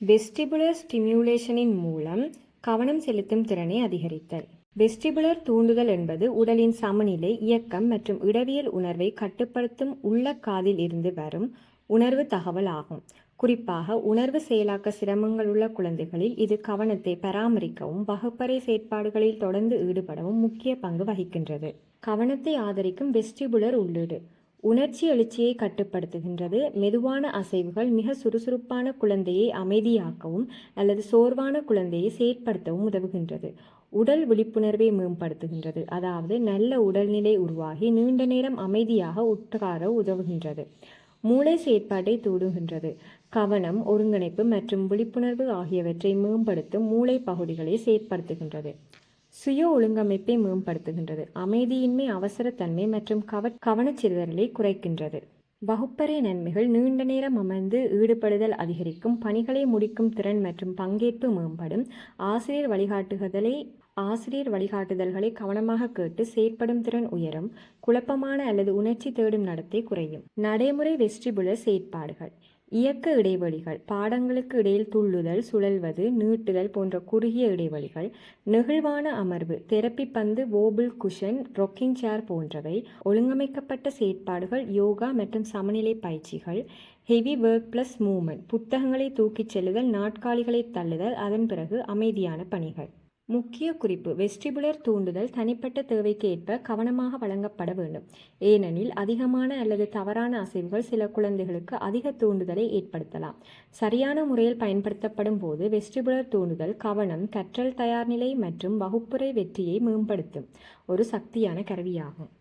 Vestibular ஸ்டிமுலேஷனின் மூலம் கவனம் செலுத்தும் திறனை அதிகரித்தல். வெஸ்டிபுலர் தூண்டுதல் என்பது உடலின் சமநிலை, இயக்கம் மற்றும் இடவியல் உணர்வை கட்டுப்படுத்தும் உள்ள காதில் இருந்து வரும் உணர்வு தகவல் ஆகும். குறிப்பாக உணர்வு செயலாக்க சிரமங்கள் உள்ள குழந்தைகளில் இது கவனத்தை பராமரிக்கவும் வகுப்பறை செயற்பாடுகளில் தொடர்ந்து ஈடுபடவும் முக்கிய பங்கு வகிக்கின்றது. கவனத்தை ஆதரிக்கும் வெஸ்டிபுலர் உள்ளீடு உணர்ச்சி எழுச்சியை கட்டுப்படுத்துகின்றது. மெதுவான அசைவுகள் மிக சுறுசுறுப்பான குழந்தையை அமைதியாக்கவும் அல்லது சோர்வான குழந்தையை செயற்படுத்தவும் உதவுகின்றது. உடல் விழிப்புணர்வை மேம்படுத்துகின்றது, அதாவது நல்ல உடல்நிலை உருவாகி நீண்ட நேரம் அமைதியாக உட்கார உதவுகின்றது. மூளை செயற்பாட்டை தூண்டுகின்றது. கவனம், ஒருங்கிணைப்பு மற்றும் விழிப்புணர்வு ஆகியவற்றை மேம்படுத்தும் மூளை பகுதிகளை செயற்படுத்துகின்றது. சுய ஒழுங்கமைப்பை மேம்படுத்துகின்றது. அமைதியின்மை, அவசரத்தன்மை மற்றும் கவனச்சிதறலை குறைக்கின்றது. வகுப்பறை நன்மைகள்: நீண்ட நேரம் அமர்ந்து ஈடுபடுதல் அதிகரிக்கும், பணிகளை முடிக்கும் திறன் மற்றும் பங்கேற்பு மேம்படும், ஆசிரியர் வழிகாட்டுதல்களை கவனமாக கேட்டு செயற்படும் திறன் உயரும், குழப்பமான அல்லது உணர்ச்சி தேடும் நடத்தை குறையும். நடைமுறை வெஸ்டிபுலர் செயற்பாடுகள்: இயக்க இடைவெளிகள், பாடங்களுக்கு இடையில் துள்ளுதல், சுழல்வது, நீட்டுதல் போன்ற குறுகிய இடைவெளிகள், நெகிழ்வான அமர்வு, தெரப்பி பந்து, வோபிள் குஷன், ரொக்கிங் சேர் போன்றவை. ஒழுங்கமைக்கப்பட்ட செயற்பாடுகள், யோகா மற்றும் சமநிலை பயிற்சிகள். ஹெவி ஒர்க் பிளஸ் மூவ்மெண்ட், புத்தகங்களை தூக்கிச் செல்லுதல், நாட்காலிகளை தள்ளுதல், அதன் பிறகு அமைதியான பணிகள். முக்கிய குறிப்பு: வெஸ்டிபுலர் தூண்டுதல் தனிப்பட்ட தேவைக்கு ஏற்ப கவனமாக வழங்கப்பட வேண்டும். ஏனெனில் அதிகமான அல்லது தவறான அசைவுகள் சில குழந்தைகளுக்கு அதிக தூண்டுதலை ஏற்படுத்தலாம். சரியான முறையில் பயன்படுத்தப்படும் போது வெஸ்டிபுலர் தூண்டுதல் கவனம், கற்றல் தயார்நிலை மற்றும் வகுப்புறை வெற்றியை மேம்படுத்தும் ஒரு சக்தியான கருவியாகும்.